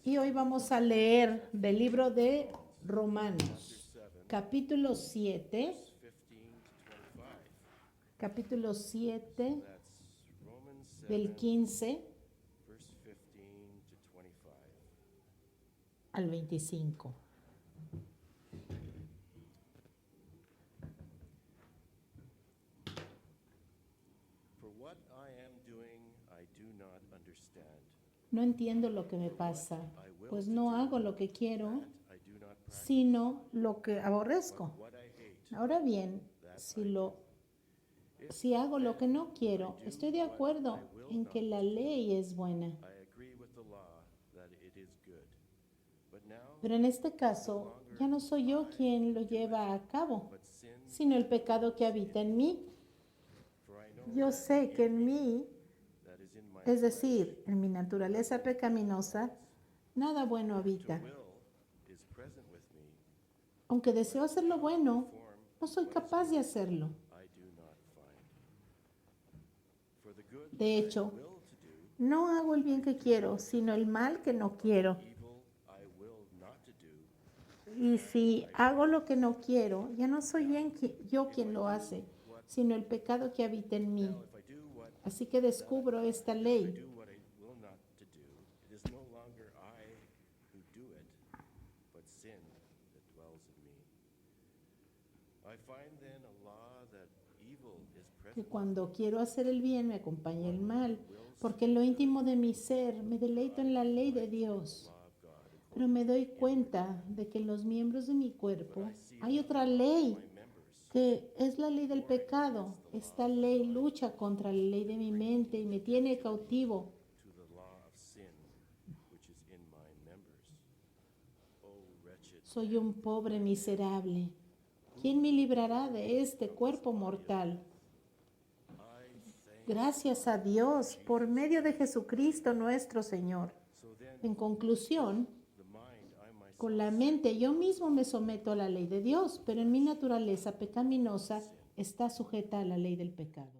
Y hoy vamos a leer del libro de Romanos, capítulo 7, del 15 al 25. No entiendo lo que me pasa, pues no hago lo que quiero, sino lo que aborrezco. Ahora bien, si hago lo que no quiero, estoy de acuerdo en que la ley es buena. Pero en este caso, ya no soy yo quien lo lleva a cabo, sino el pecado que habita en mí. Yo sé que en mí, es decir, en mi naturaleza pecaminosa, nada bueno habita. Aunque deseo hacer lo bueno, no soy capaz de hacerlo. De hecho, no hago el bien que quiero, sino el mal que no quiero. Y si hago lo que no quiero, ya no soy yo quien lo hace, sino el pecado que habita en mí. Así que descubro esta ley. Que cuando quiero hacer el bien me acompaña el mal, porque en lo íntimo de mi ser me deleito en la ley de Dios. Pero me doy cuenta de que en los miembros de mi cuerpo hay otra ley, que es la ley del pecado. Esta ley lucha contra la ley de mi mente y me tiene cautivo. Soy un pobre miserable. ¿Quién me librará de este cuerpo mortal? Gracias a Dios por medio de Jesucristo nuestro Señor. En conclusión, con la mente yo mismo me someto a la ley de Dios, pero en mi naturaleza pecaminosa está sujeta a la ley del pecado.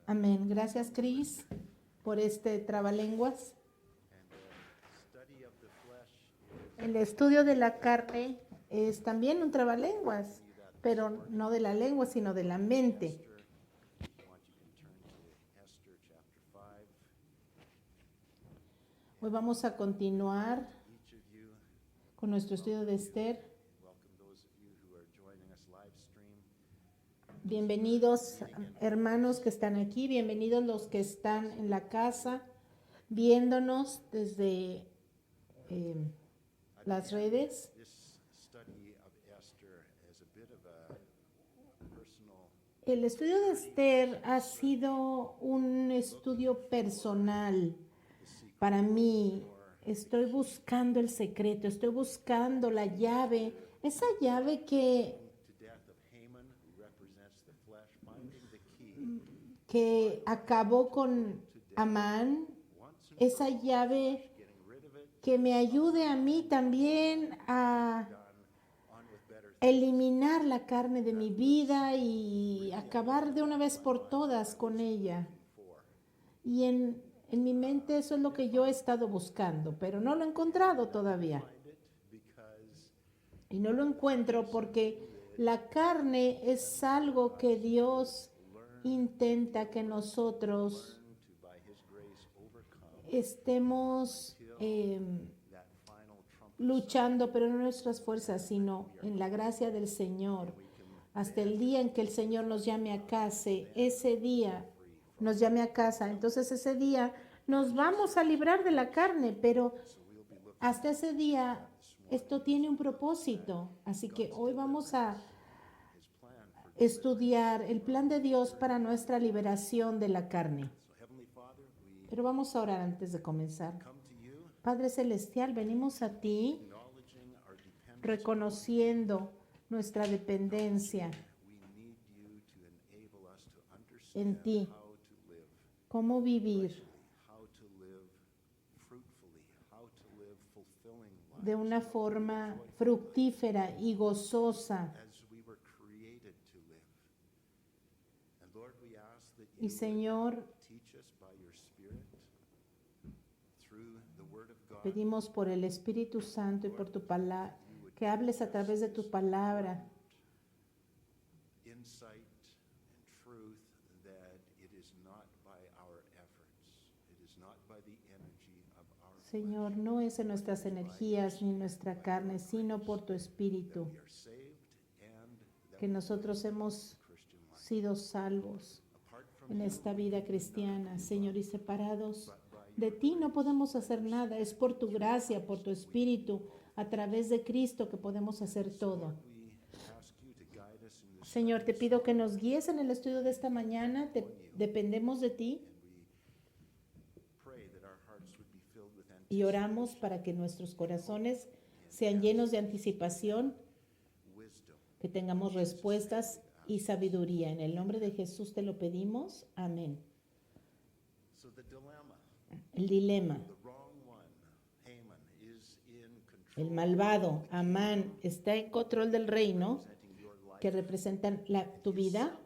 Amén. Gracias, Chris, por este trabalenguas. El estudio de la carne es también un trabalenguas, pero no de la lengua, sino de la mente. Hoy vamos a continuar con nuestro estudio de Esther. Bienvenidos hermanos que están aquí, bienvenidos los que están en la casa viéndonos desde las redes. El estudio de Esther ha sido un estudio personal para mí. Estoy buscando el secreto, estoy buscando la llave, esa llave que acabó con Amán, esa llave que me ayude a mí también a eliminar la carne de mi vida y acabar de una vez por todas con ella. Y en mi mente eso es lo que yo he estado buscando, pero no lo he encontrado todavía. Y no lo encuentro porque la carne es algo que Dios intenta que nosotros estemos luchando, pero no en nuestras fuerzas, sino en la gracia del Señor. Hasta el día en que el Señor nos llame a casa, ese día nos llame a casa, entonces ese día nos vamos a librar de la carne, pero hasta ese día esto tiene un propósito. Así que hoy vamos a estudiar el plan de Dios para nuestra liberación de la carne. Pero vamos a orar antes de comenzar. Padre Celestial, venimos a ti reconociendo nuestra dependencia en ti. Cómo vivir de una forma fructífera y gozosa. Y Señor, pedimos por el Espíritu Santo y por tu palabra, que hables a través de tu palabra. Señor, no es en nuestras energías ni en nuestra carne, sino por tu Espíritu, que nosotros hemos sido salvos en esta vida cristiana, Señor, y separados de ti no podemos hacer nada. Es por tu gracia, por tu Espíritu, a través de Cristo que podemos hacer todo. Señor, te pido que nos guíes en el estudio de esta mañana. Dependemos de ti. Y oramos para que nuestros corazones sean llenos de anticipación, que tengamos respuestas y sabiduría. En el nombre de Jesús te lo pedimos. Amén. El dilema. El malvado, Amán, está en control del reino que representan tu vida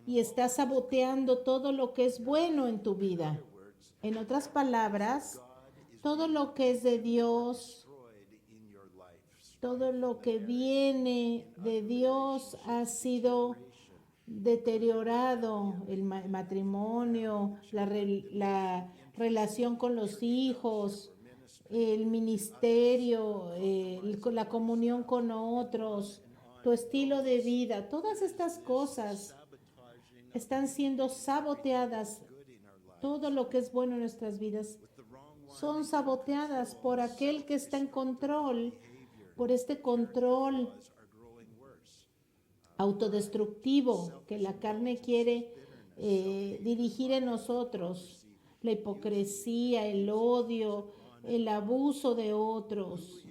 y está saboteando todo lo que es bueno en tu vida. En otras palabras, todo lo que es de Dios, todo lo que viene de Dios ha sido deteriorado. El matrimonio, la relación con los hijos, el ministerio, la comunión con otros, tu estilo de vida, todas estas cosas están siendo saboteadas. Todo lo que es bueno en nuestras vidas son saboteadas por aquel que está en control, por este control autodestructivo que la carne quiere dirigir en nosotros. La hipocresía, el odio, el abuso de otros,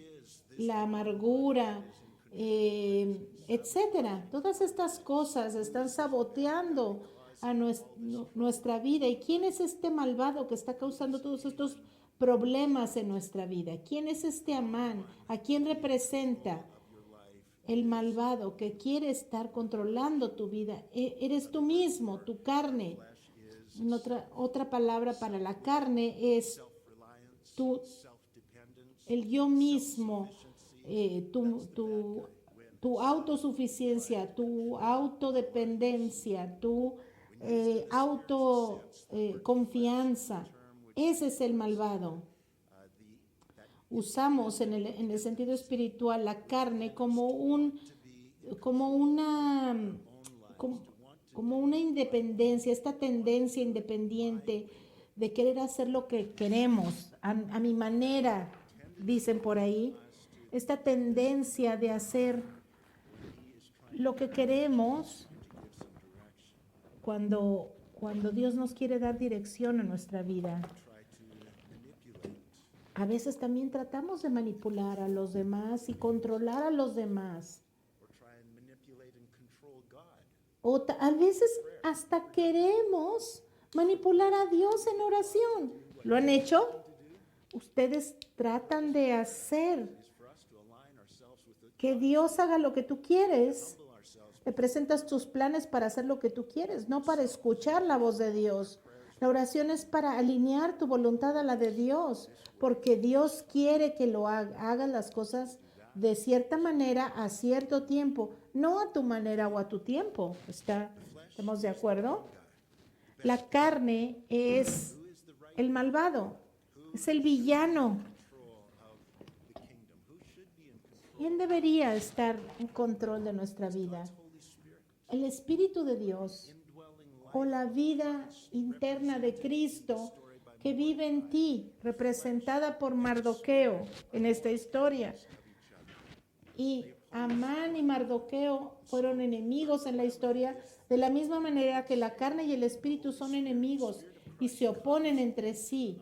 la amargura, etcétera. Todas estas cosas están saboteando a nuestra vida. ¿Y quién es este malvado que está causando todos estos problemas en nuestra vida? ¿Quién es este Amán? ¿A quién representa? El malvado que quiere estar controlando tu vida. Eres tú mismo, tu carne. Otra palabra para la carne es el yo mismo, tu autosuficiencia, tu autodependencia, tu autoconfianza. Ese es el malvado. Usamos en el sentido espiritual la carne como una independencia, esta tendencia independiente de querer hacer lo que queremos, a mi manera, dicen por ahí, esta tendencia de hacer lo que queremos cuando Dios nos quiere dar dirección a nuestra vida. A veces también tratamos de manipular a los demás y controlar a los demás. O a veces hasta queremos manipular a Dios en oración. ¿Lo han hecho? Ustedes tratan de hacer que Dios haga lo que tú quieres. Le presentas tus planes para hacer lo que tú quieres, no para escuchar la voz de Dios. La oración es para alinear tu voluntad a la de Dios, porque Dios quiere que lo hagas las cosas de cierta manera a cierto tiempo, no a tu manera o a tu tiempo. ¿Estamos de acuerdo? La carne es el malvado, es el villano. ¿Quién debería estar en control de nuestra vida? El Espíritu de Dios o la vida interna de Cristo que vive en ti, representada por Mardoqueo en esta historia. Y Amán y Mardoqueo fueron enemigos en la historia, de la misma manera que la carne y el espíritu son enemigos y se oponen entre sí.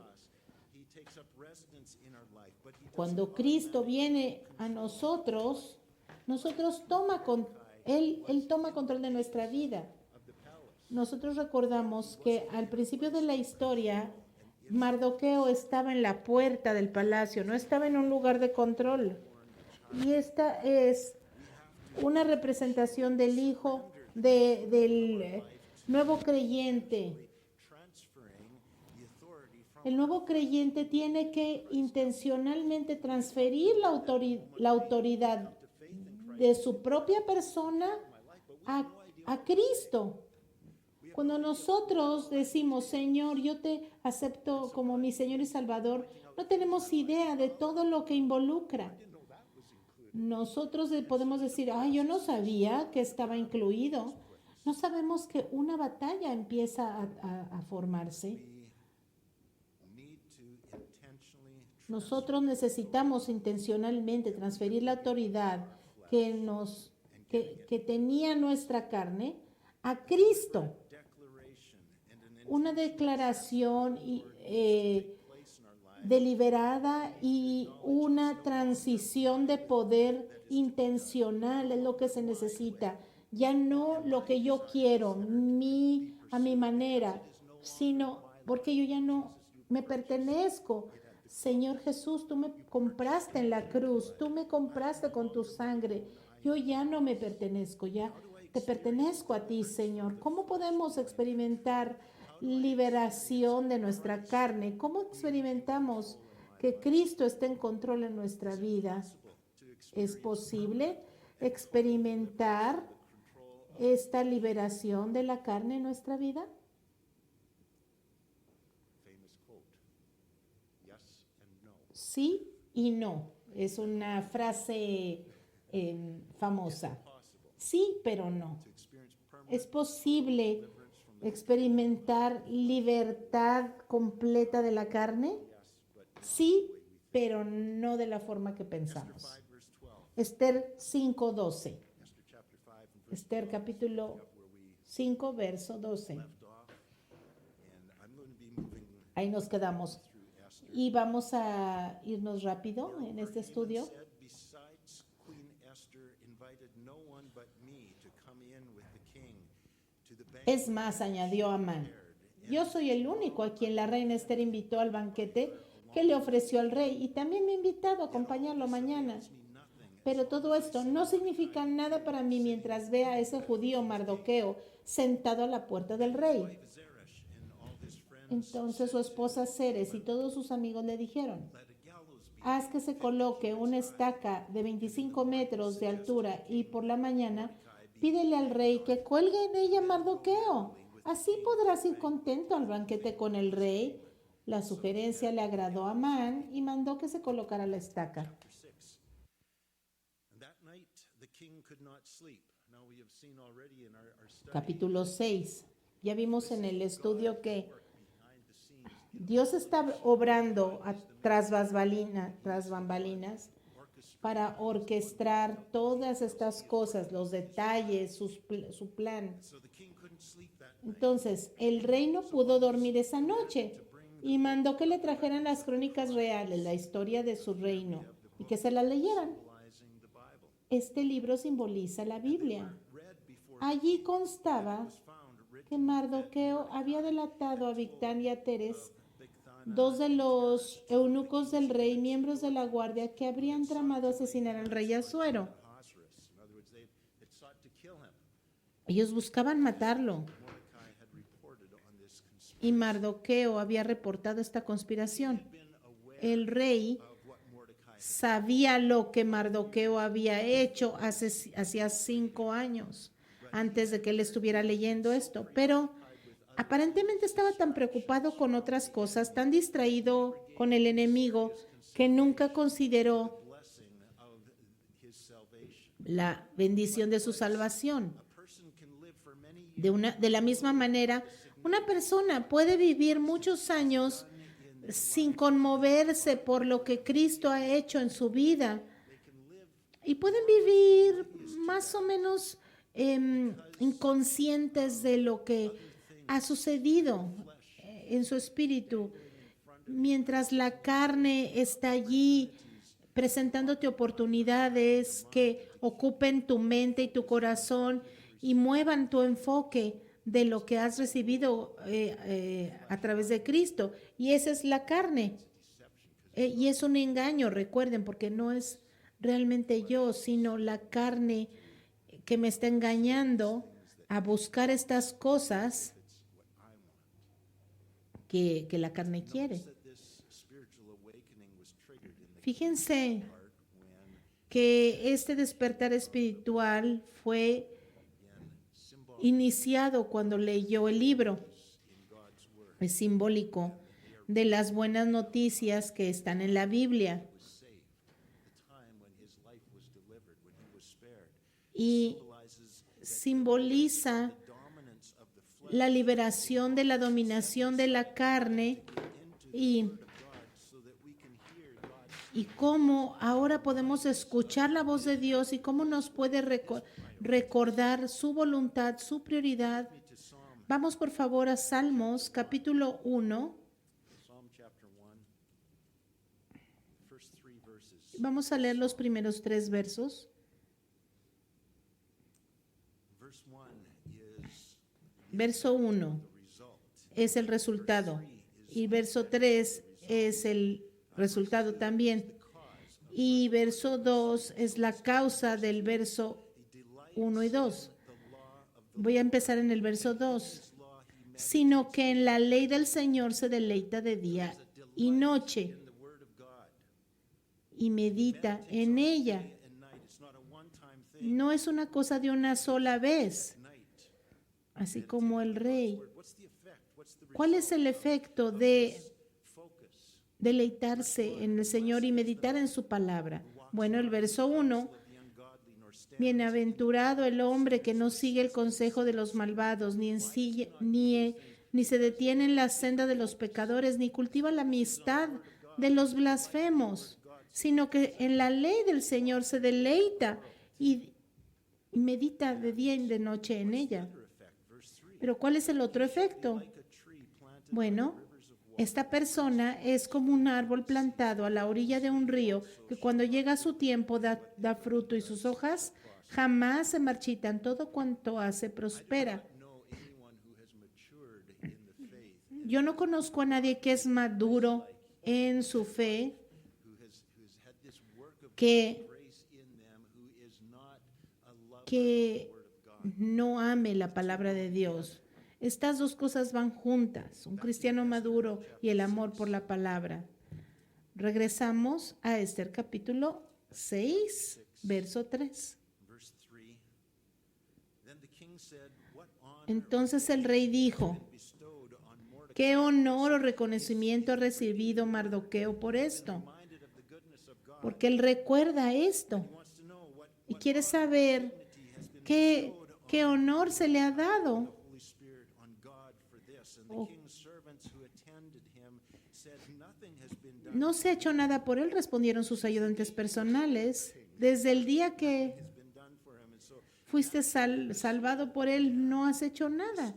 Cuando Cristo viene a nosotros, Él toma control de nuestra vida. Nosotros recordamos que al principio de la historia, Mardoqueo estaba en la puerta del palacio, no estaba en un lugar de control. Y esta es una representación del hijo del nuevo creyente. El nuevo creyente tiene que intencionalmente transferir la autoridad de su propia persona a Cristo. Cuando nosotros decimos, Señor, yo te acepto como mi Señor y Salvador, no tenemos idea de todo lo que involucra. Nosotros podemos decir, yo no sabía que estaba incluido. No sabemos que una batalla empieza a formarse. Nosotros necesitamos intencionalmente transferir la autoridad que tenía nuestra carne a Cristo. Una declaración deliberada y una transición de poder intencional es lo que se necesita. Ya no lo que yo quiero, a mi manera, sino porque yo ya no me pertenezco. Señor Jesús, tú me compraste en la cruz, tú me compraste con tu sangre. Yo ya no me pertenezco, ya te pertenezco a ti, Señor. ¿Cómo podemos experimentar liberación de nuestra carne? ¿Cómo experimentamos que Cristo esté en control en nuestra vida? ¿Es posible experimentar esta liberación de la carne en nuestra vida? Sí y no. Es una frase famosa. Sí, pero no. ¿Es posible experimentar libertad completa de la carne? Sí, pero no de la forma que pensamos. Esther 5:12. Esther capítulo 5, verso 12. Ahí nos quedamos. Y vamos a irnos rápido en este estudio. Es más, añadió Amán, yo soy el único a quien la reina Esther invitó al banquete que le ofreció al rey y también me ha invitado a acompañarlo mañana. Pero todo esto no significa nada para mí mientras vea a ese judío Mardoqueo sentado a la puerta del rey. Entonces su esposa Zeres y todos sus amigos le dijeron, haz que se coloque una estaca de 25 metros de altura y por la mañana pídele al rey que cuelgue en ella Mardoqueo. Así podrás ir contento al banquete con el rey. La sugerencia le agradó a Amán y mandó que se colocara la estaca. Capítulo 6. Ya vimos en el estudio que Dios está obrando tras bambalinas para orquestar todas estas cosas, los detalles, su plan. Entonces, el rey no pudo dormir esa noche y mandó que le trajeran las crónicas reales, la historia de su reino, y que se la leyeran. Este libro simboliza la Biblia. Allí constaba que Mardoqueo había delatado a Bigtán y a Teres, dos de los eunucos del rey, miembros de la guardia, que habrían tramado asesinar al rey Asuero. Ellos buscaban matarlo. Y Mardoqueo había reportado esta conspiración. El rey sabía lo que Mardoqueo había hecho hacía 5 años, antes de que él estuviera leyendo esto, pero aparentemente estaba tan preocupado con otras cosas, tan distraído con el enemigo, que nunca consideró la bendición de su salvación. De la misma manera, una persona puede vivir muchos años sin conmoverse por lo que Cristo ha hecho en su vida y pueden vivir más o menos inconscientes de lo que ha sucedido en su espíritu, mientras la carne está allí presentándote oportunidades que ocupen tu mente y tu corazón y muevan tu enfoque de lo que has recibido a través de Cristo. Y esa es la carne. Y es un engaño, recuerden, porque no es realmente yo, sino la carne que me está engañando a buscar estas cosas que la carne quiere. Fíjense que este despertar espiritual fue iniciado cuando leyó el libro. Es simbólico de las buenas noticias que están en la Biblia. Y simboliza la liberación de la dominación de la carne y cómo ahora podemos escuchar la voz de Dios y cómo nos puede recordar su voluntad, su prioridad. Vamos por favor a Salmos capítulo 1. Vamos a leer los primeros 3 versos. Verso 1 es el resultado y verso 3 es el resultado también. Y verso 2 es la causa del verso 1 y 2. Voy a empezar en el verso 2. Sino que en la ley del Señor se deleita de día y noche y medita en ella. No es una cosa de una sola vez, así como el rey. ¿Cuál es el efecto de deleitarse en el Señor y meditar en su palabra? Bueno, el verso 1, bienaventurado el hombre que no sigue el consejo de los malvados, ni se detiene en la senda de los pecadores, ni cultiva la amistad de los blasfemos, sino que en la ley del Señor se deleita y medita de día y de noche en ella. Pero ¿cuál es el otro efecto? Bueno, esta persona es como un árbol plantado a la orilla de un río que cuando llega su tiempo da fruto y sus hojas jamás se marchitan. Todo cuanto hace prospera. Yo no conozco a nadie que es maduro en su fe, que no ame la palabra de Dios. Estas dos cosas van juntas, un cristiano maduro y el amor por la palabra. Regresamos a Esther capítulo 6, verso 3. Entonces el rey dijo: ¿qué honor o reconocimiento ha recibido Mardoqueo por esto? Porque él recuerda esto y quiere saber qué honor se le ha dado. No se ha hecho nada por él, respondieron sus ayudantes personales. Desde el día que fuiste salvado por él, no has hecho nada.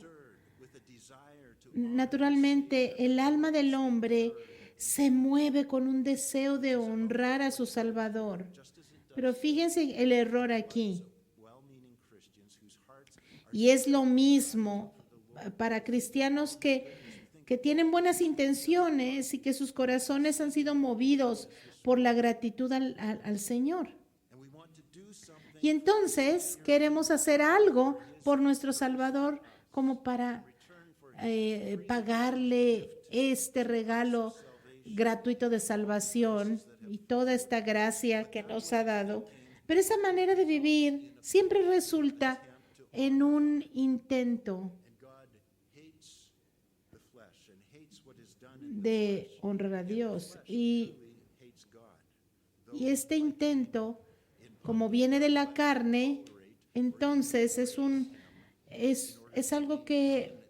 Naturalmente, el alma del hombre se mueve con un deseo de honrar a su Salvador. Pero fíjense el error aquí. Y es lo mismo para cristianos que tienen buenas intenciones y que sus corazones han sido movidos por la gratitud al Señor. Y entonces queremos hacer algo por nuestro Salvador como para pagarle este regalo gratuito de salvación y toda esta gracia que nos ha dado. Pero esa manera de vivir siempre resulta en un intento de honrar a Dios. Y este intento, como viene de la carne, entonces es algo que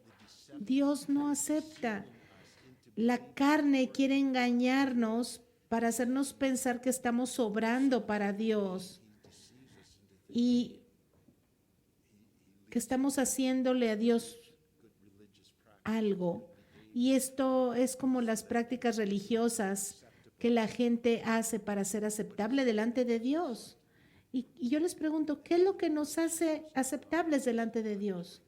Dios no acepta. La carne quiere engañarnos para hacernos pensar que estamos sobrando para Dios y que estamos haciéndole a Dios algo. Y esto es como las prácticas religiosas que la gente hace para ser aceptable delante de Dios. Y yo les pregunto, ¿qué es lo que nos hace aceptables delante de Dios?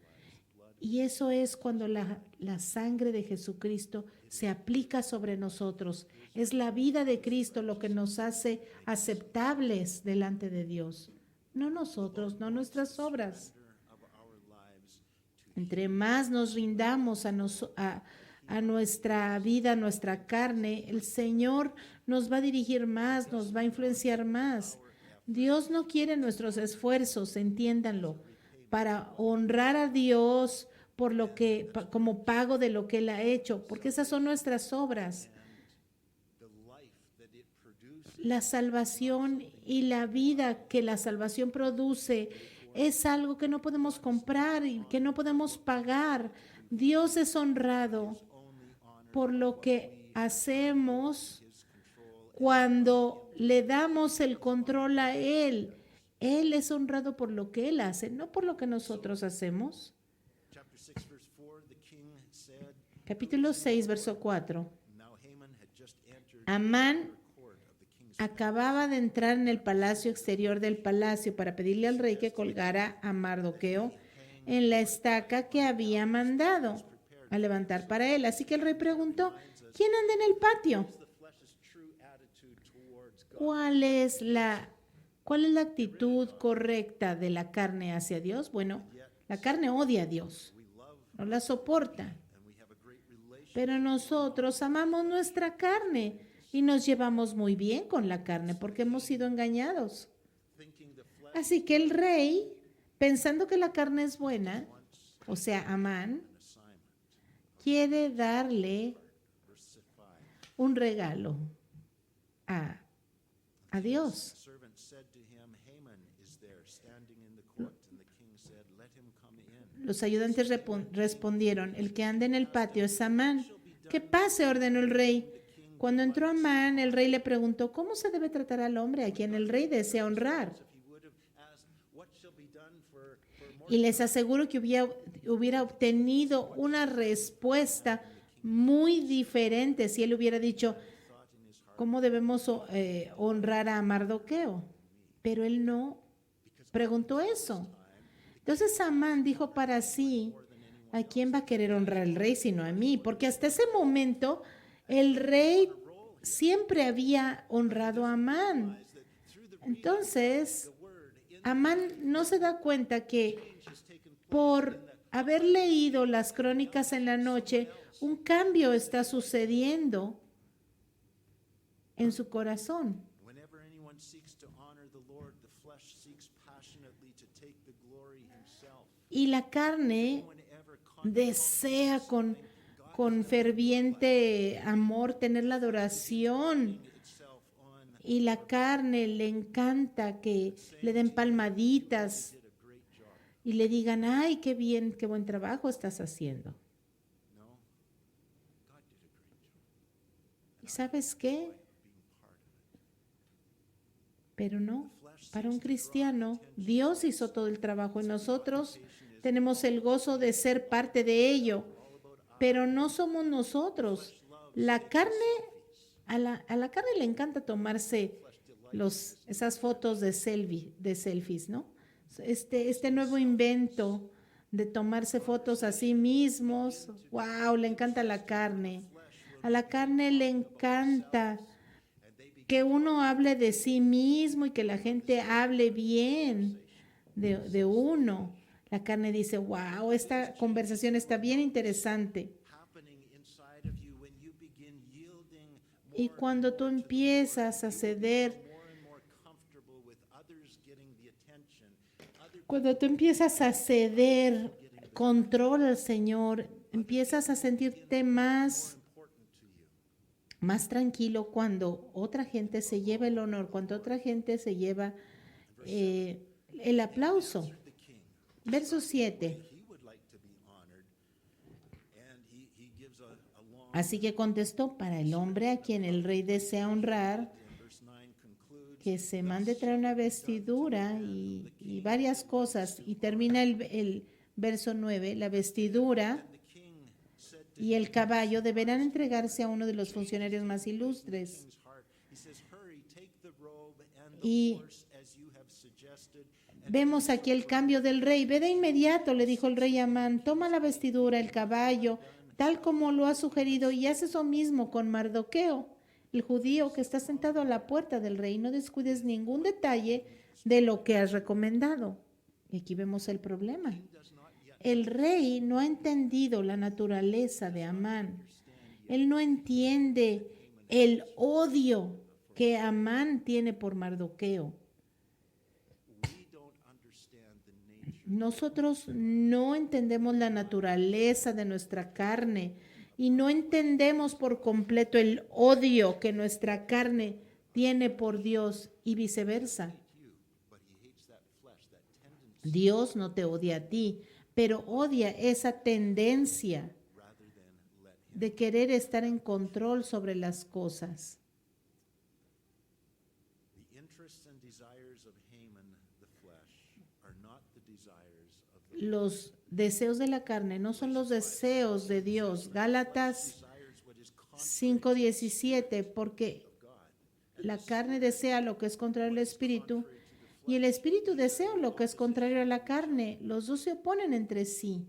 Y eso es cuando la sangre de Jesucristo se aplica sobre nosotros. Es la vida de Cristo lo que nos hace aceptables delante de Dios. No nosotros, no nuestras obras. Entre más nos rindamos a nuestra vida, a nuestra carne, el Señor nos va a dirigir más, nos va a influenciar más. Dios no quiere nuestros esfuerzos, entiéndanlo, para honrar a Dios por lo que, como pago de lo que Él ha hecho, porque esas son nuestras obras. La salvación y la vida que la salvación produce es algo que no podemos comprar y que no podemos pagar. Dios es honrado por lo que hacemos cuando le damos el control a Él. Él es honrado por lo que Él hace, no por lo que nosotros hacemos. Capítulo 6, verso 4. Amán acababa de entrar en el palacio exterior del palacio para pedirle al rey que colgara a Mardoqueo en la estaca que había mandado a levantar para él. Así que el rey preguntó, ¿quién anda en el patio? ¿Cuál es la actitud correcta de la carne hacia Dios? Bueno, la carne odia a Dios, no la soporta. Pero nosotros amamos nuestra carne y nos llevamos muy bien con la carne porque hemos sido engañados. Así que el rey, pensando que la carne es buena, o sea, Amán, quiere darle un regalo a Dios. Los ayudantes respondieron, el que anda en el patio es Amán. Que pase, ordenó el rey. Cuando entró Amán, el rey le preguntó, ¿cómo se debe tratar al hombre a quien el rey desea honrar? Y les aseguro que hubiera obtenido una respuesta muy diferente si él hubiera dicho, ¿cómo debemos honrar a Mardoqueo? Pero él no preguntó eso. Entonces Amán dijo para sí, ¿a quién va a querer honrar el rey sino a mí? Porque hasta ese momento el rey siempre había honrado a Amán. Entonces, Amán no se da cuenta que por haber leído las crónicas en la noche, un cambio está sucediendo en su corazón. Y la carne desea con ferviente amor tener la adoración. Y la carne le encanta que le den palmaditas y le digan, ay, qué bien, qué buen trabajo estás haciendo. ¿Y sabes qué? Pero no, para un cristiano, Dios hizo todo el trabajo y nosotros tenemos el gozo de ser parte de ello, pero no somos nosotros. La carne, a la carne le encanta tomarse esas fotos de selfies, ¿no? Este nuevo invento de tomarse fotos a sí mismos, wow, le encanta la carne. A la carne le encanta que uno hable de sí mismo y que la gente hable bien de uno. La carne dice, wow, esta conversación está bien interesante. Y cuando tú empiezas a ceder, control al Señor, empiezas a sentirte más tranquilo cuando otra gente se lleva el honor, cuando otra gente se lleva el aplauso. Verso 7. Así que contestó, para el hombre a quien el rey desea honrar, que se mande traer una vestidura y varias cosas. Y termina el verso 9, la vestidura y el caballo deberán entregarse a uno de los funcionarios más ilustres. Y vemos aquí el cambio del rey. Ve de inmediato, le dijo el rey a Amán, toma la vestidura, el caballo, tal como lo ha sugerido, y haz eso mismo con Mardoqueo, el judío que está sentado a la puerta del rey. No descuides ningún detalle de lo que has recomendado. Y aquí vemos el problema. El rey no ha entendido la naturaleza de Amán. Él no entiende el odio que Amán tiene por Mardoqueo. Nosotros no entendemos la naturaleza de nuestra carne y no entendemos por completo el odio que nuestra carne tiene por Dios y viceversa. Dios no te odia a ti, pero odia esa tendencia de querer estar en control sobre las cosas. Los deseos de la carne no son los deseos de Dios. Gálatas 5:17, porque la carne desea lo que es contrario al espíritu y el espíritu desea lo que es contrario a la carne. Los dos se oponen entre sí.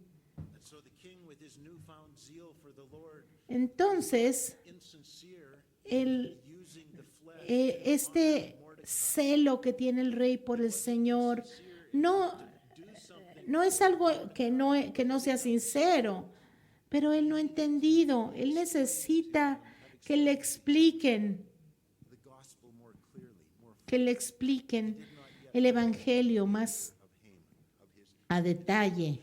Entonces, este celo que tiene el rey por el Señor no es algo que no sea sincero, pero él no ha entendido. Él necesita que le expliquen el evangelio más a detalle.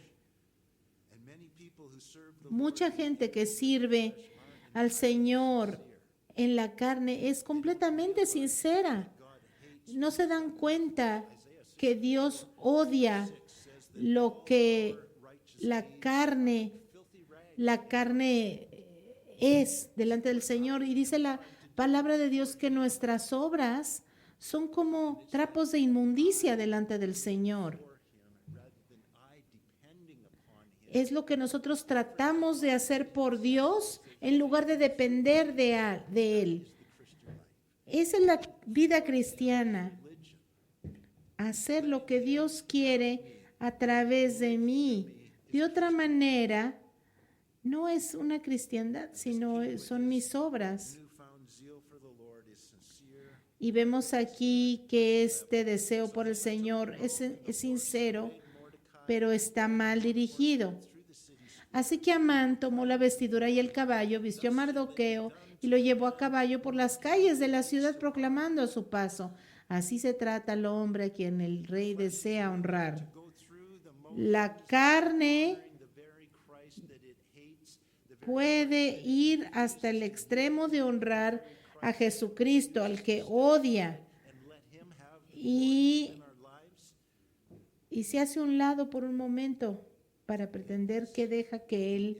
Mucha gente que sirve al Señor en la carne es completamente sincera. No se dan cuenta que Dios odia lo que la carne es delante del Señor. Y dice la palabra de Dios que nuestras obras son como trapos de inmundicia delante del Señor. Es lo que nosotros tratamos de hacer por Dios en lugar de depender de Él. Esa es la vida cristiana. Hacer lo que Dios quiere a través de mí. De otra manera, no es una cristiandad, sino son mis obras. Y vemos aquí que este deseo por el Señor es sincero, pero está mal dirigido. Así que Amán tomó la vestidura y el caballo, vistió a Mardoqueo y lo llevó a caballo por las calles de la ciudad proclamando a su paso: así se trata al hombre a quien el rey desea honrar. La carne puede ir hasta el extremo de honrar a Jesucristo, al que odia, y se hace a un lado por un momento para pretender que deja que Él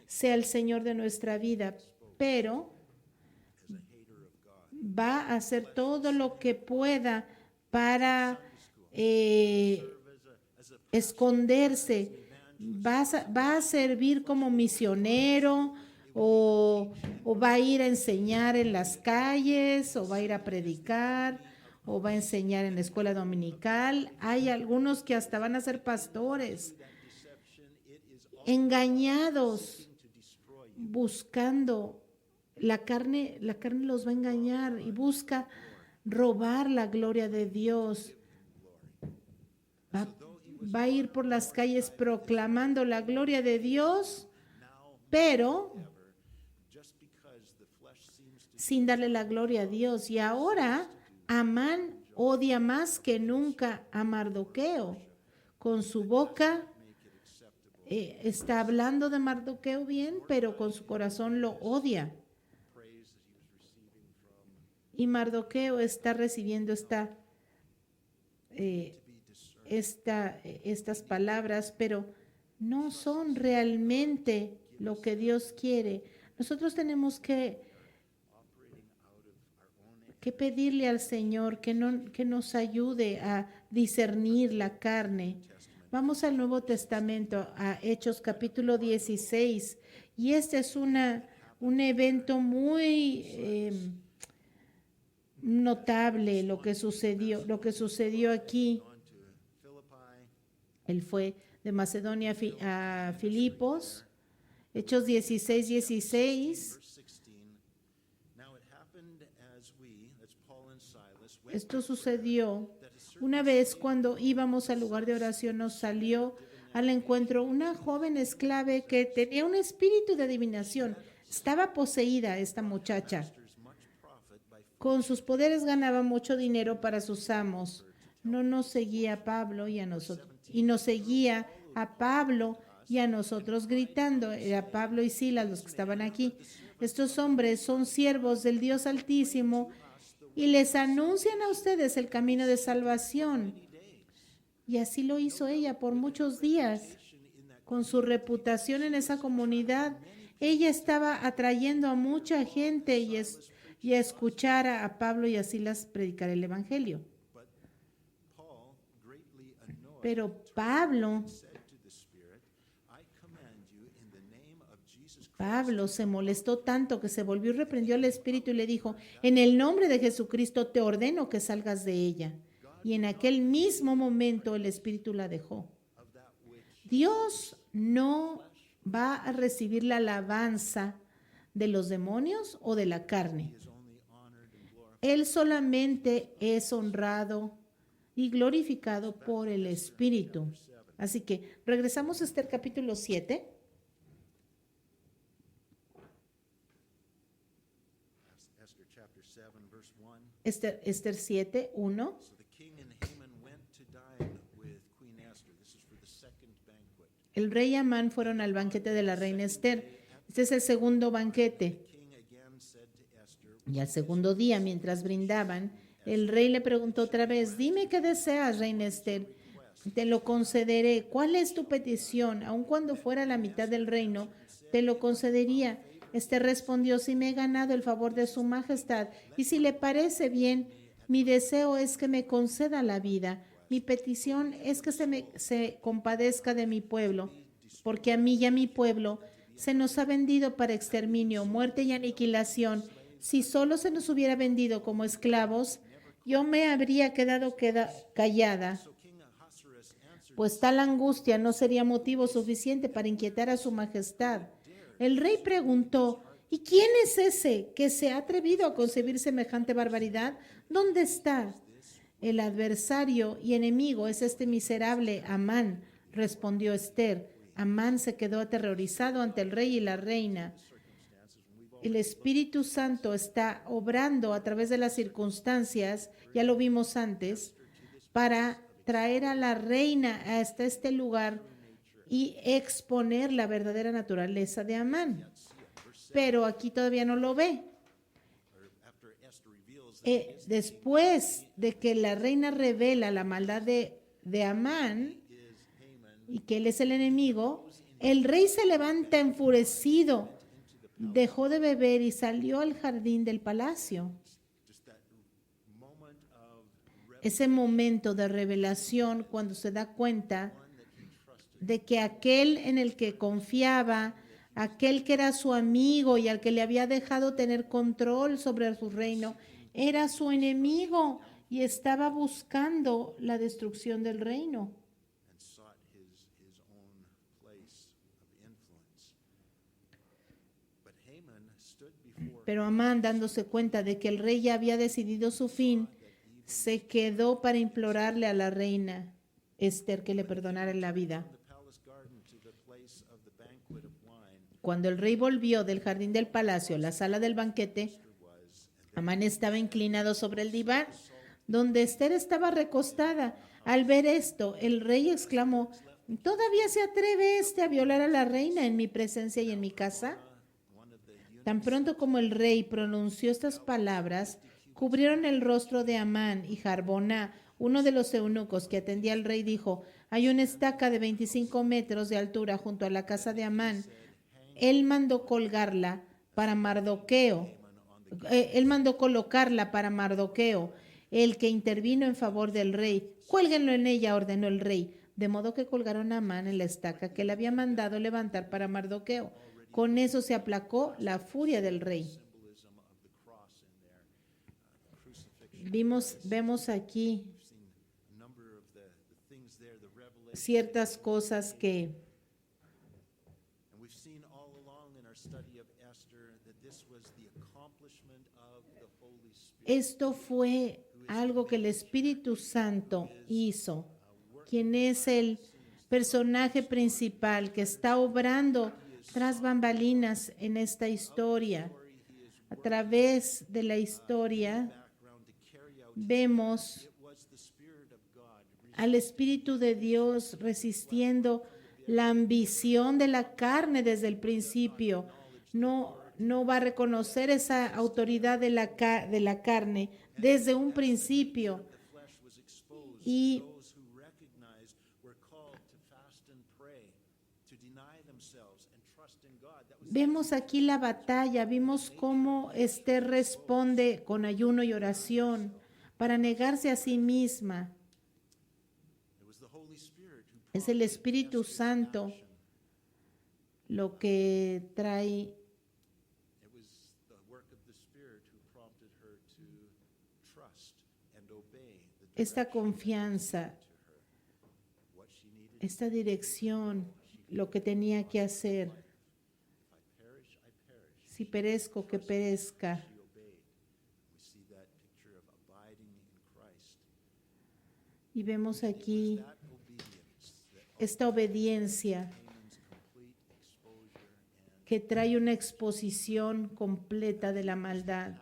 sea el Señor de nuestra vida, pero va a hacer todo lo que pueda para esconderse. Va a servir como misionero o va a ir a enseñar en las calles o va a ir a predicar o va a enseñar en la escuela dominical. Hay algunos que hasta van a ser pastores, engañados, buscando la carne los va a engañar y busca robar la gloria de Dios. Va a ir por las calles proclamando la gloria de Dios, pero sin darle la gloria a Dios. Y ahora Amán odia más que nunca a Mardoqueo. Con su boca está hablando de Mardoqueo bien, pero con su corazón lo odia. Y Mardoqueo está recibiendo estas palabras, pero no son realmente lo que Dios quiere. Nosotros tenemos que pedirle al Señor que nos ayude a discernir la carne. Vamos al Nuevo Testamento, a Hechos capítulo 16, y este es un evento muy notable, lo que sucedió aquí. Él fue de Macedonia a Filipos. Hechos 16, 16. Esto sucedió una vez cuando íbamos al lugar de oración. Nos salió al encuentro una joven esclave que tenía un espíritu de adivinación. Estaba poseída esta muchacha. Con sus poderes ganaba mucho dinero para sus amos. No nos seguía a Pablo y a nosotros. Y nos seguía a Pablo y a nosotros gritando. Era Pablo y Silas los que estaban aquí. Estos hombres son siervos del Dios Altísimo y les anuncian a ustedes el camino de salvación. Y así lo hizo ella por muchos días. Con su reputación en esa comunidad, ella estaba atrayendo a mucha gente y a escuchar a Pablo y a Silas predicar el Evangelio. Pero Pablo se molestó tanto que se volvió y reprendió al Espíritu y le dijo: en el nombre de Jesucristo te ordeno que salgas de ella. Y en aquel mismo momento el Espíritu la dejó. Dios no va a recibir la alabanza de los demonios o de la carne. Él solamente es honrado y glorificado por el Espíritu. Así que regresamos a Esther capítulo 7. Esther 7, 1. El rey y Amán fueron al banquete de la reina Esther. Este es el segundo banquete. Y al segundo día, mientras brindaban, el rey le preguntó otra vez: dime qué deseas, reina Esther. Te lo concederé. ¿Cuál es tu petición? Aun cuando fuera la mitad del reino, te lo concedería. Esther respondió: si me he ganado el favor de su majestad y si le parece bien, mi deseo es que me conceda la vida. Mi petición es que se compadezca de mi pueblo, porque a mí y a mi pueblo se nos ha vendido para exterminio, muerte y aniquilación. Si solo se nos hubiera vendido como esclavos, yo me habría quedado callada, pues tal angustia no sería motivo suficiente para inquietar a su majestad. El rey preguntó: ¿y quién es ese que se ha atrevido a concebir semejante barbaridad? ¿Dónde está? El adversario y enemigo es este miserable Amán, respondió Esther. Amán se quedó aterrorizado ante el rey y la reina. El Espíritu Santo está obrando a través de las circunstancias, ya lo vimos antes, para traer a la reina hasta este lugar y exponer la verdadera naturaleza de Amán. Pero aquí todavía no lo ve. Después de que la reina revela la maldad de Amán y que él es el enemigo, el rey se levanta enfurecido, dejó de beber y salió al jardín del palacio. Ese momento de revelación, cuando se da cuenta de que aquel en el que confiaba, aquel que era su amigo y al que le había dejado tener control sobre su reino, era su enemigo y estaba buscando la destrucción del reino. Pero Amán, dándose cuenta de que el rey ya había decidido su fin, se quedó para implorarle a la reina Esther que le perdonara la vida. Cuando el rey volvió del jardín del palacio a la sala del banquete, Amán estaba inclinado sobre el diván donde Esther estaba recostada. Al ver esto, el rey exclamó: ¿todavía se atreve a violar a la reina en mi presencia y en mi casa? Tan pronto como el rey pronunció estas palabras, cubrieron el rostro de Amán, y Jarboná, uno de los eunucos que atendía al rey, dijo: hay una estaca de 25 metros de altura junto a la casa de Amán. Él mandó colgarla para Mardoqueo. Él mandó colocarla para Mardoqueo, el que intervino en favor del rey. Cuélguenlo en ella, ordenó el rey. De modo que colgaron a Amán en la estaca que le había mandado levantar para Mardoqueo. Con eso se aplacó la furia del rey. Vemos aquí ciertas cosas que And we've seen all along in our study of Esther that this was the accomplishment of the Holy Spirit. esto fue algo que el Espíritu Santo hizo, quien es el personaje principal que está obrando tras bambalinas en esta historia. A través de la historia Background to carry out vemos it was the Spirit of God al Espíritu de Dios resistiendo la ambición de la carne desde el principio. No va a reconocer esa autoridad de la carne desde un principio. the flesh was exposed. Y Those who recognized were called to fast and pray, to deny themselves and trust in God. That was vemos aquí la batalla, vimos cómo Esther responde con ayuno y oración para negarse a sí misma. it was the Holy Spirit who Es el Espíritu Santo lo que trae it was the work of the Spirit who prompted her to trust and obey the esta confianza, to her what she needed. esta dirección, lo que tenía que hacer. If I perish, I perish. Si perezco, que perezca. She obeyed. We see that picture of abiding in Christ. Y vemos aquí That obedience that esta obediencia Haman's complete exposure and que trae una exposición completa de la maldad.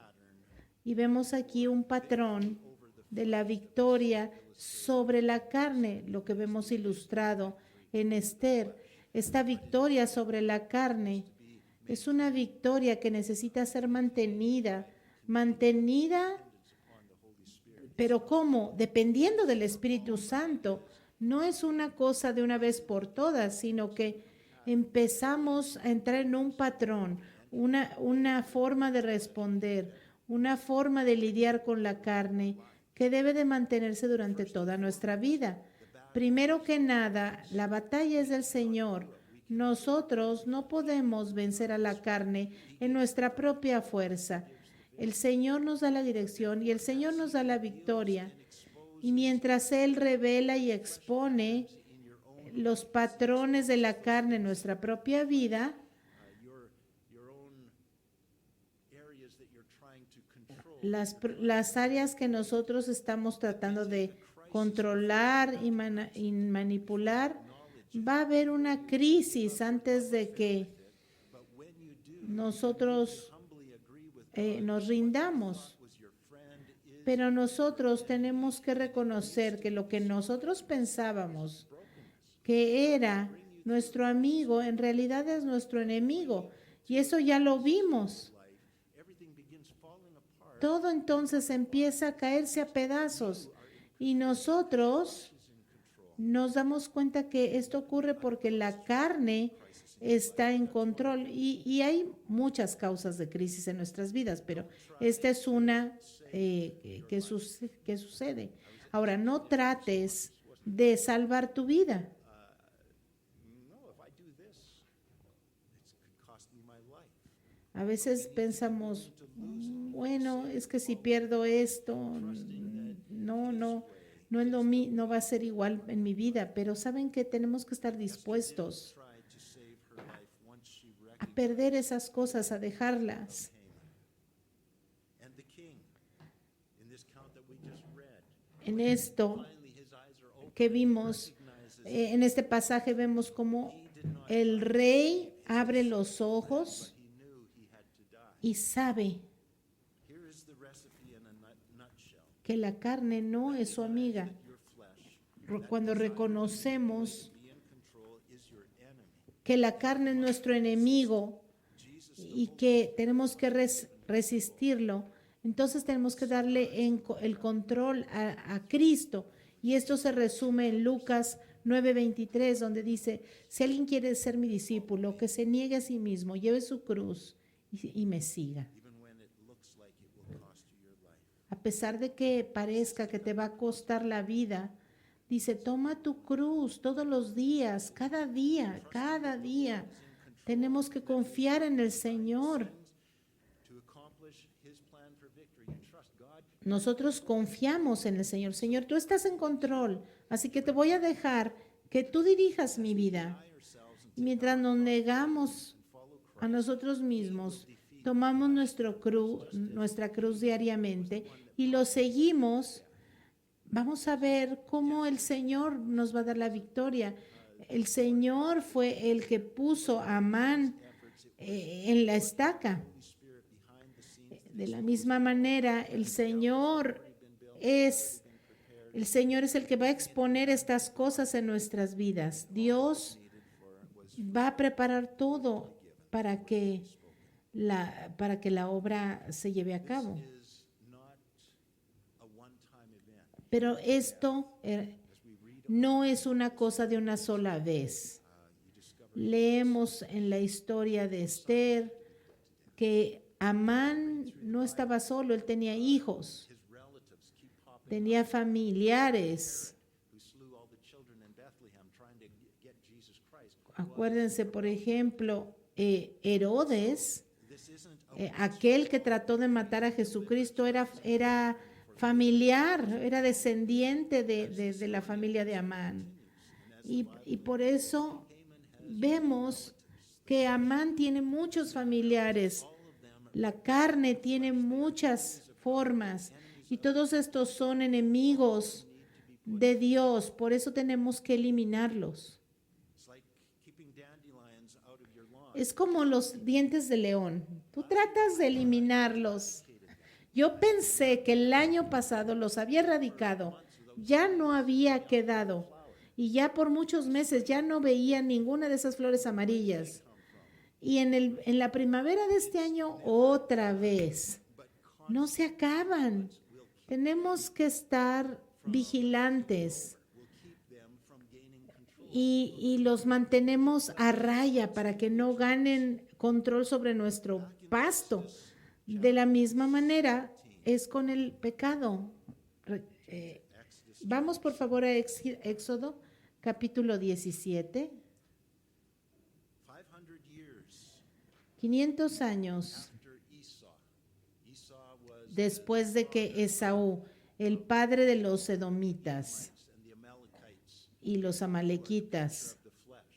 Y vemos aquí un patrón de la victoria sobre la carne, lo que vemos ilustrado en Esther. Esta victoria sobre la carne es una victoria que necesita ser mantenida, pero ¿cómo? Dependiendo del Espíritu Santo. No es una cosa de una vez por todas, sino que empezamos a entrar en un patrón, una forma de responder, una forma de lidiar con la carne que debe de mantenerse durante toda nuestra vida. Primero que nada, la batalla es del Señor. Nosotros no podemos vencer a la carne en nuestra propia fuerza. El Señor nos da la dirección y el Señor nos da la victoria. Y mientras Él revela y expone los patrones de la carne en nuestra propia vida, your own areas that you're trying to control. las áreas que nosotros estamos tratando de controlar y manipular, va a haber una crisis antes de que But when you do, nosotros humbly agree with nos rindamos. was your friend is Pero nosotros tenemos que reconocer que lo que nosotros pensábamos que era nuestro amigo, en realidad es nuestro enemigo. Y eso ya lo vimos. everything begins falling apart. Todo entonces empieza a caerse a pedazos. Y nosotros nos damos cuenta que esto ocurre porque la carne está en control. Y hay muchas causas de crisis en nuestras vidas, pero esta es una que sucede. Ahora, no trates de salvar tu vida. No, if I do this, it could cost me my life. A veces pensamos, bueno, es que si pierdo esto, no va a ser igual en mi vida, pero saben que tenemos que estar dispuestos Tried to save her life once she a recognized perder esas cosas, a dejarlas. Haman. And the king, in this count that we just read, En esto finally his eyes are open. que vimos, en este pasaje vemos cómo el rey abre los ojos He knew he had to die. y sabe Here is the recipe in a nutshell. que la carne no es su amiga. Your flesh, Cuando reconocemos be in control, is your enemy. que la carne es nuestro enemigo y que tenemos que resistirlo, entonces tenemos que darle el control a Cristo. Y esto se resume en Lucas 9:23, donde dice, si alguien quiere ser mi discípulo, que se niegue a sí mismo, lleve su cruz y me siga. Even when it looks like it will cost you your life. A pesar de que parezca que te va a costar la vida, dice, toma tu cruz todos los días, cada día, cada día. Tenemos que confiar en el Señor. To accomplish his plan for victory, you trust God. Nosotros confiamos en el Señor. Señor, tú estás en control, así que te voy a dejar que tú dirijas mi vida. Y mientras nos negamos a nosotros mismos, tomamos nuestra cruz diariamente y lo seguimos, vamos a ver cómo el Señor nos va a dar la victoria. El Señor fue el que puso a Amán en la estaca. De la misma manera, el Señor es el que va a exponer estas cosas en nuestras vidas. Dios va a preparar todo para que la obra se lleve a cabo. Pero esto no es una cosa de una sola vez. Leemos en la historia de Esther que Amán no estaba solo, él tenía hijos, tenía familiares. Acuérdense, por ejemplo, Herodes, aquel que trató de matar a Jesucristo, era familiar, era descendiente de la familia de Amán. Y por eso vemos que Amán tiene muchos familiares. La carne tiene muchas formas y todos estos son enemigos de Dios. Por eso tenemos que eliminarlos. Es como los dientes de león. Tú tratas de eliminarlos. Yo pensé que el año pasado los había erradicado, ya no había quedado y ya por muchos meses ya no veía ninguna de esas flores amarillas. Y en la primavera de este año otra vez. No se acaban. Tenemos que estar vigilantes y los mantenemos a raya para que no ganen control sobre nuestro pasto. De la misma manera es con el pecado. Vamos por favor a Éxodo capítulo 17. 500 años después de que Esaú, el padre de los edomitas y los amalequitas,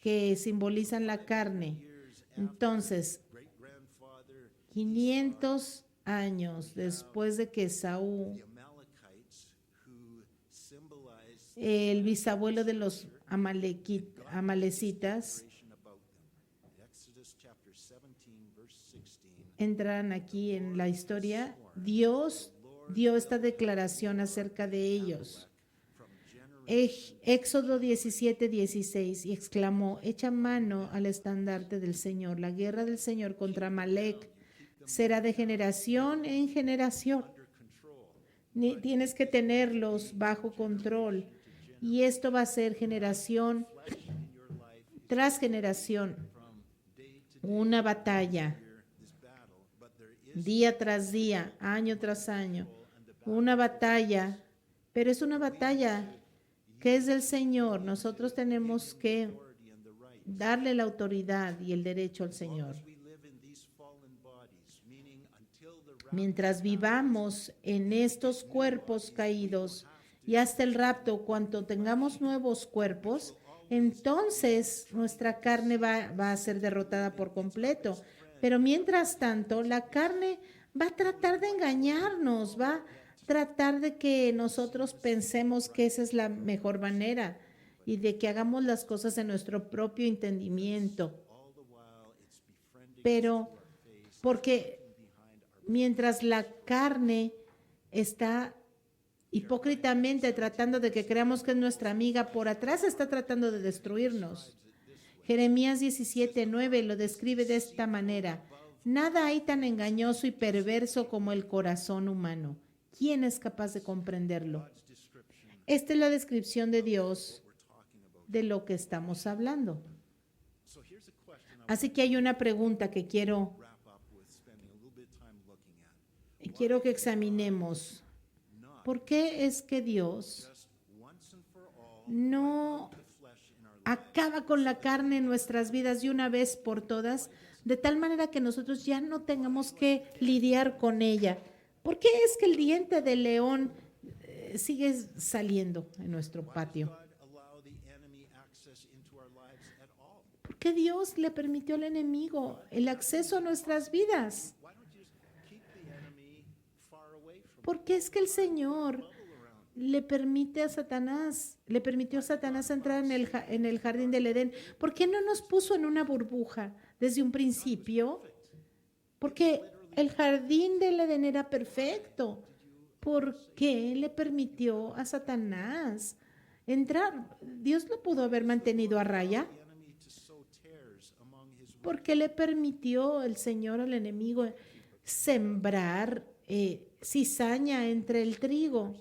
que simbolizan la carne, entonces 500 años después de que Esaú, el bisabuelo de los amalecitas, entran aquí en la historia, Dios dio esta declaración acerca de ellos. Éxodo 17:16, y exclamó: echa mano al estandarte del Señor. La guerra del Señor contra Amalec será de generación en generación. Tienes que tenerlos bajo control. Y esto va a ser generación tras generación. Una batalla. Día tras día, año tras año. Una batalla. Pero es una batalla que es del Señor. Nosotros tenemos que darle la autoridad y el derecho al Señor. Mientras vivamos en estos cuerpos caídos y hasta el rapto, cuando tengamos nuevos cuerpos, entonces nuestra carne va a ser derrotada por completo. Pero mientras tanto, la carne va a tratar de engañarnos, va a tratar de que nosotros pensemos que esa es la mejor manera y de que hagamos las cosas en nuestro propio entendimiento. Pero porque mientras la carne está hipócritamente tratando de que creamos que es nuestra amiga, por atrás está tratando de destruirnos. Jeremías 17:9 lo describe de esta manera: nada hay tan engañoso y perverso como el corazón humano. ¿Quién es capaz de comprenderlo? Esta es la descripción de Dios de lo que estamos hablando. Así que hay una pregunta que quiero que examinemos. ¿Por qué es que Dios no acaba con la carne en nuestras vidas de una vez por todas, de tal manera que nosotros ya no tengamos que lidiar con ella? ¿Por qué es que el diente de león sigue saliendo en nuestro patio? qué Dios le permitió al enemigo el acceso a nuestras vidas? Why don't you just keep the enemy far away from ¿Por qué es que el Señor bubble around? le permitió a Satanás entrar en el jardín del Edén? ¿Por qué no nos puso en una burbuja desde un principio? Porque el jardín del Edén era perfecto. ¿Por qué le permitió a Satanás entrar? Dios lo pudo haber mantenido a raya. The enemy to sow tares among his ¿Por qué le permitió el Señor al enemigo sembrar cizaña entre el trigo?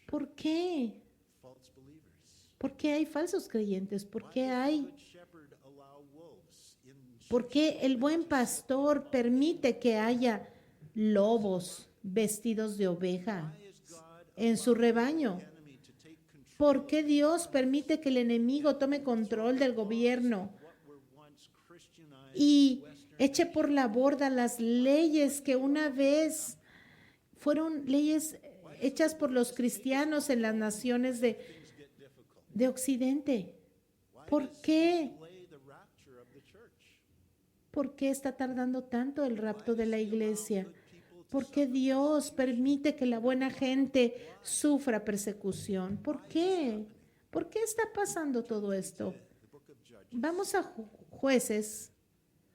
¿Por qué? false believers? ¿Por qué hay falsos creyentes? ¿Por qué hay? Good shepherd allow wolves in ¿Por qué el buen pastor permite que haya lobos vestidos de oveja is God en su rebaño? enemy to take control ¿Por qué Dios permite que el enemigo tome control del gobierno what were once Christianized y eche por la borda las leyes que una vez fueron leyes hechas por los cristianos en las naciones de Occidente? ¿Por qué? delay the rapture of the church? ¿Por qué está tardando tanto el rapto de la iglesia? ¿Por qué Dios permite que la buena gente sufra persecución? ¿Por qué? ¿Por qué está pasando todo esto? The book of Judges, Vamos a Jueces,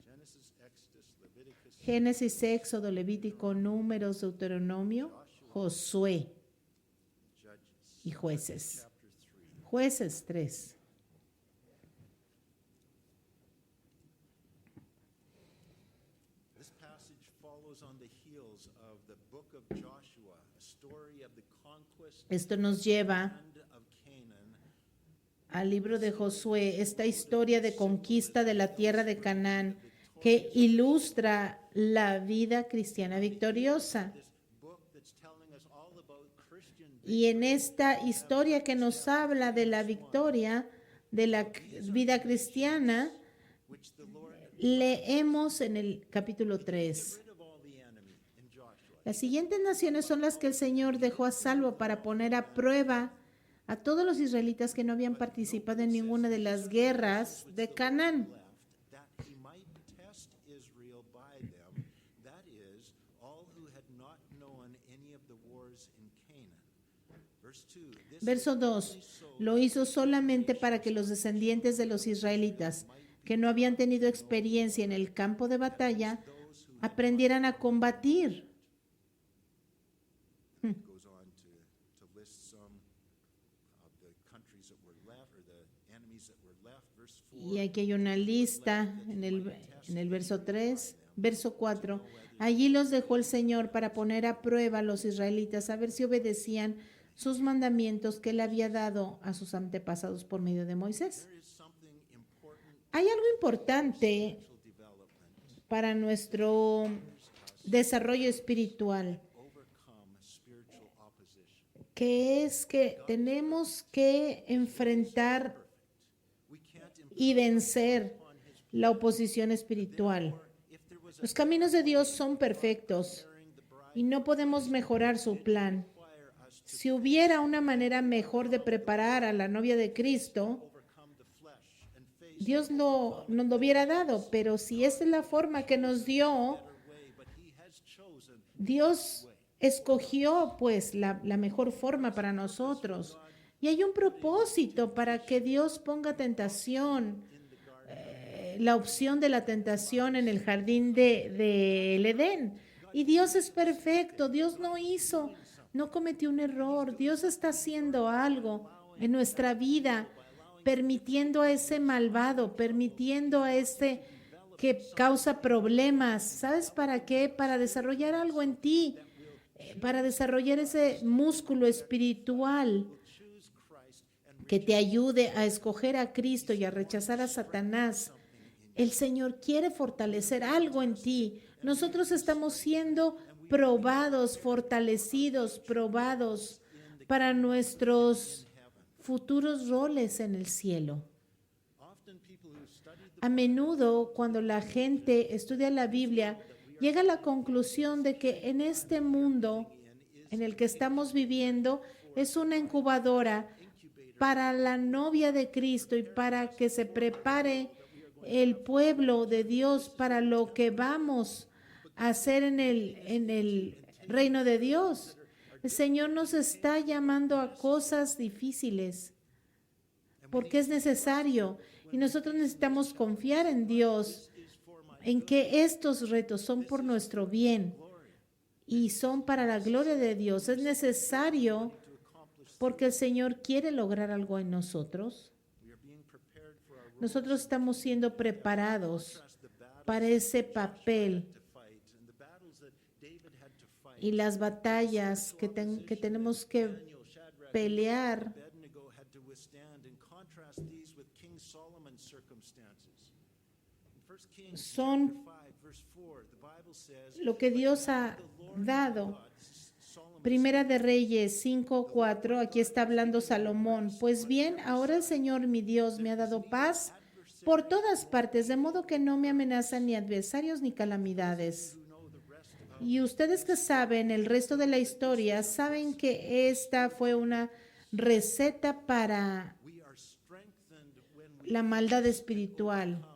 Genesis, Exodus, Leviticus, Génesis, Éxodo, Levítico, Números, Deuteronomio, Josué Judges, y Jueces. chapter 3. Jueces 3. This passage follows on the heels of the book of Joshua, a story of the conquest Esto nos lleva land of Canaan. al libro de Josué, esta historia de conquista de la tierra de Canaán que ilustra la vida cristiana victoriosa. This book that's telling us all about Christian Y en esta historia que nos habla de la victoria de la vida cristiana, which the Lord leemos en el capítulo 3. rid of all the enemy in Joshua. Las siguientes naciones son las que el Señor dejó a salvo para poner a prueba a todos los israelitas que no habían participado en ninguna de las guerras de Canaán. Left that he might test Israel by them, that is, all who had not known any of the wars in Canaan. Verse 2. This Verso 2. Lo hizo solamente para que los descendientes de los israelitas, que no habían tenido experiencia en el campo de batalla, aprendieran a combatir. goes on to list some of the countries that were left, or the enemies that were left. Verse 4. Y aquí hay una lista en el verso 3, verso 4. Allí los dejó el Señor para poner a prueba a los israelitas, a ver si obedecían sus mandamientos que él había dado a sus antepasados por medio de Moisés. There is something important Hay algo importante spiritual development, para nuestro desarrollo espiritual, overcome spiritual opposition. que es que tenemos que enfrentar We can't y vencer la oposición espiritual. if there was a Los caminos de Dios son perfectos preparing the bride y no podemos mejorar su plan. require us to Si hubiera una manera mejor de preparar a la novia de Cristo, overcome the flesh and face Dios nos lo hubiera dado, pero si esa es la forma que nos dio, a way, but he has chosen Dios escogió pues la mejor forma para nosotros. Y hay un propósito para que Dios ponga tentación, la opción de la tentación en el jardín del Edén. Y Dios es perfecto, Dios no cometió un error, Dios está haciendo algo en nuestra vida, permitiendo a ese malvado, permitiendo a ese que causa problemas. ¿Sabes para qué? Para desarrollar algo en ti, para desarrollar ese músculo espiritual choose Christ and que te ayude a escoger a Cristo y a rechazar a Satanás. El Señor quiere fortalecer algo en ti. Nosotros estamos siendo probados, fortalecidos, probados para nuestros futuros roles en el cielo. often people who studied the A menudo, cuando la gente estudia la Biblia, llega a la conclusión de que en este mundo en el que estamos viviendo es una incubadora para la novia de Cristo y para que se prepare el pueblo de Dios para lo que vamos a hacer en el reino de Dios. El Señor nos está llamando a cosas difíciles porque es necesario y nosotros necesitamos confiar en Dios, en que estos retos son por nuestro bien y son para la gloria de Dios. Es necesario porque el Señor quiere lograr algo en nosotros. Nosotros estamos siendo preparados para ese papel y las batallas que tenemos que pelear. Son lo que Dios ha dado. Primera de Reyes 5:4, aquí está hablando Salomón. Pues bien, ahora el Señor mi Dios me ha dado paz por todas partes, de modo que no me amenazan ni adversarios ni calamidades. Y ustedes que saben el resto de la historia, saben que esta fue una receta para la maldad espiritual.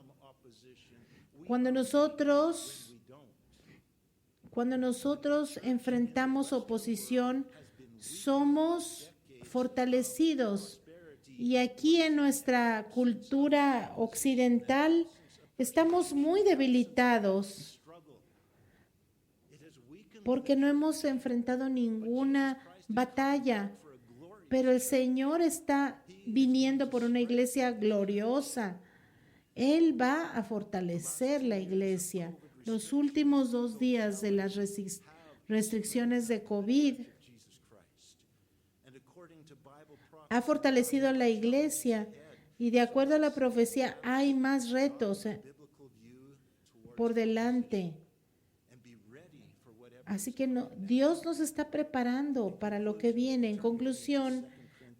Cuando nosotros enfrentamos oposición, somos fortalecidos. Y aquí en nuestra cultura occidental estamos muy debilitados porque no hemos enfrentado ninguna batalla. Pero el Señor está viniendo por una iglesia gloriosa. Él va a fortalecer la iglesia. Los últimos 2 días de las restricciones de COVID ha fortalecido a la iglesia y de acuerdo a la profecía hay más retos por delante. Así que Dios nos está preparando para lo que viene. En conclusión,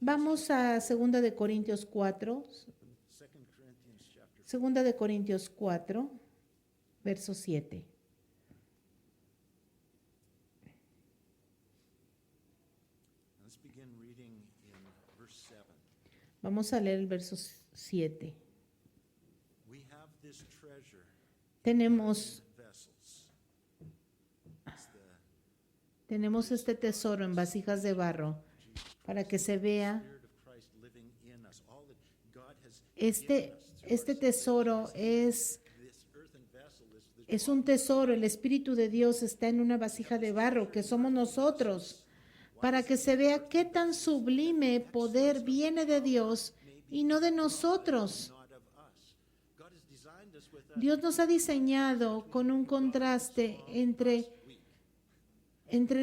vamos a 2 de Corintios 4. 2 de Corintios 4, verso 7. Vamos a leer el verso 7. Tenemos este tesoro en vasijas de barro para que se vea. Este tesoro es un tesoro. El Espíritu de Dios está en una vasija de barro que somos nosotros, para que se vea qué tan sublime poder viene de Dios y no de nosotros. Dios nos ha diseñado con un contraste entre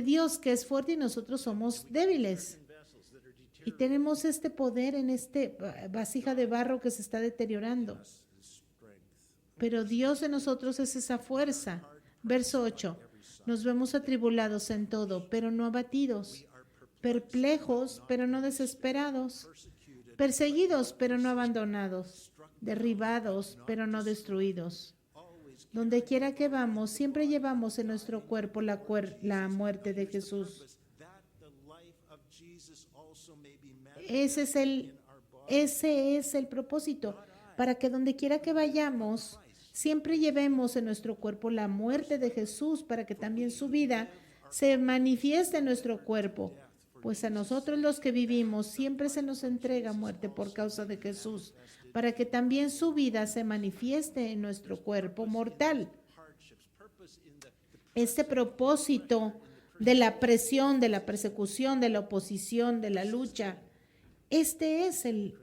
Dios, que es fuerte, y nosotros somos débiles. Y tenemos este poder en esta vasija de barro que se está deteriorando. Pero Dios en nosotros es esa fuerza. Verso 8. Nos vemos atribulados en todo, pero no abatidos. Perplejos, pero no desesperados. Perseguidos, pero no abandonados. Derribados, pero no destruidos. Donde quiera que vamos, siempre llevamos en nuestro cuerpo la muerte de Jesús. Ese es el propósito, para que donde quiera que vayamos, siempre llevemos en nuestro cuerpo la muerte de Jesús, para que también su vida se manifieste en nuestro cuerpo. Pues a nosotros los que vivimos siempre se nos entrega muerte por causa de Jesús, para que también su vida se manifieste en nuestro cuerpo mortal. Este propósito de la presión, de la persecución, de la oposición, de la lucha, este es el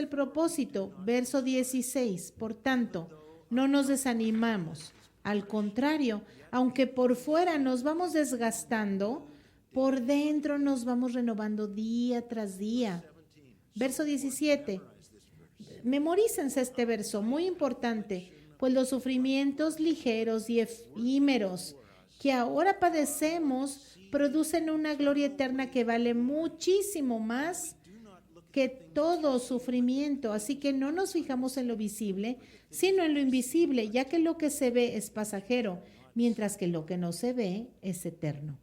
propósito. Verso 16. Por tanto, no nos desanimamos. Al contrario, aunque por fuera nos vamos desgastando, por dentro nos vamos renovando día tras día. Verso 17. Memorícense este verso, muy importante. Pues los sufrimientos ligeros y efímeros que ahora padecemos producen una gloria eterna que vale muchísimo más que todo sufrimiento. Así que no nos fijamos en lo visible, sino en lo invisible, ya que lo que se ve es pasajero, mientras que lo que no se ve es eterno.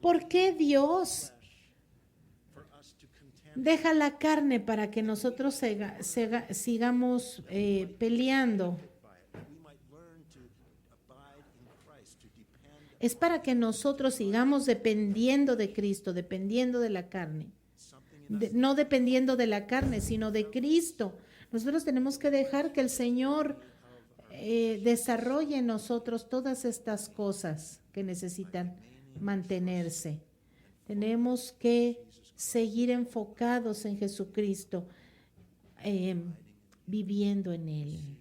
¿Por qué Dios Deja la carne para que nosotros sigamos peleando. we might learn to abide in Christ, to depend Es para que nosotros sigamos dependiendo de Cristo, dependiendo de la carne. something in No dependiendo de la carne, sino de Cristo. Nosotros tenemos que dejar que el Señor desarrolle en nosotros todas estas cosas que necesitan mantenerse. Tenemos que seguir enfocados en Jesucristo, viviendo en Él,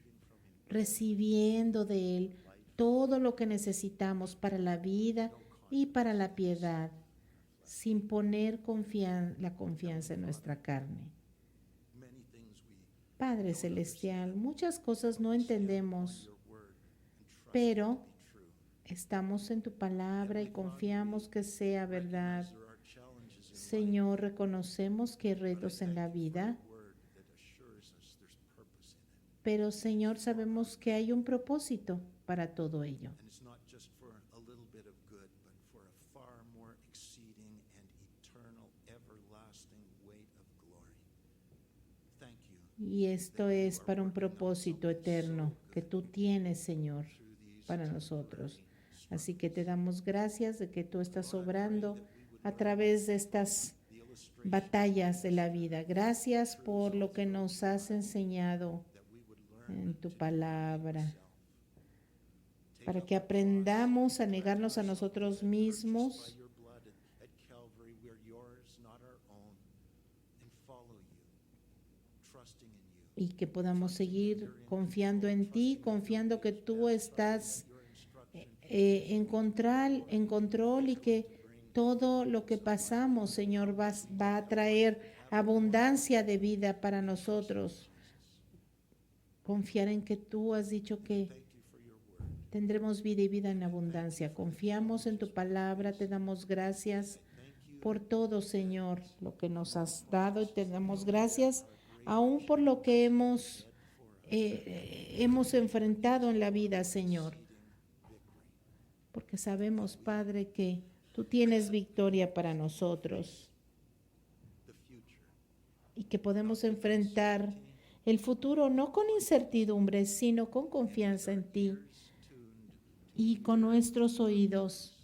recibiendo de Él todo lo que necesitamos para la vida y para la piedad, sin poner la confianza en nuestra carne. many things we Padre Celestial, muchas cosas no entendemos, your word and trust pero true. estamos en tu palabra y confiamos que sea verdad. There are challenges in Señor, reconocemos que hay retos en la vida, word that assures us there's purpose in it. pero Señor, sabemos que hay un propósito para todo ello. And it's not just for a little bit of good, but for a far more exceeding and eternal, everlasting weight of glory. Thank you Y esto es para un propósito eterno que tú tienes, Señor, para nosotros. Así que te damos gracias de que tú estás obrando a través de estas batallas de la vida. Gracias por lo que nos has enseñado that we would learn en tu palabra, para que aprendamos a negarnos a nosotros by mismos your blood at Calvary. We're yours, not our own, and follow you, trusting in you. y que podamos seguir confiando en ti, confiando que tú estás en control y que todo lo que pasamos, Señor, va a traer abundancia de vida para nosotros. Confiar en que tú has dicho que Thank you for your word. tendremos vida y vida en abundancia. Confiamos en tu palabra, te damos gracias por todo, Señor, lo que nos has dado, y te damos gracias aún por lo que hemos enfrentado en la vida, Señor. Porque sabemos, Padre, que tú tienes victoria para nosotros The future, y que podemos enfrentar el futuro no con incertidumbre, sino con confianza en ti y con nuestros oídos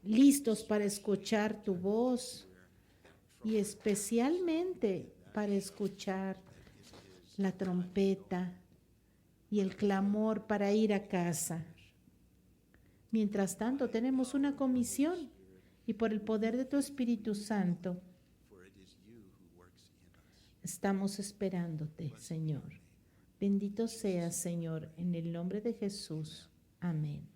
listos para escuchar tu voz y especialmente para escuchar la trompeta y el clamor para ir a casa. Mientras tanto, tenemos una comisión y por el poder de tu Espíritu Santo for it is you who works in us. estamos esperándote, Señor. Bendito seas, Señor, en el nombre de Jesús. Amén.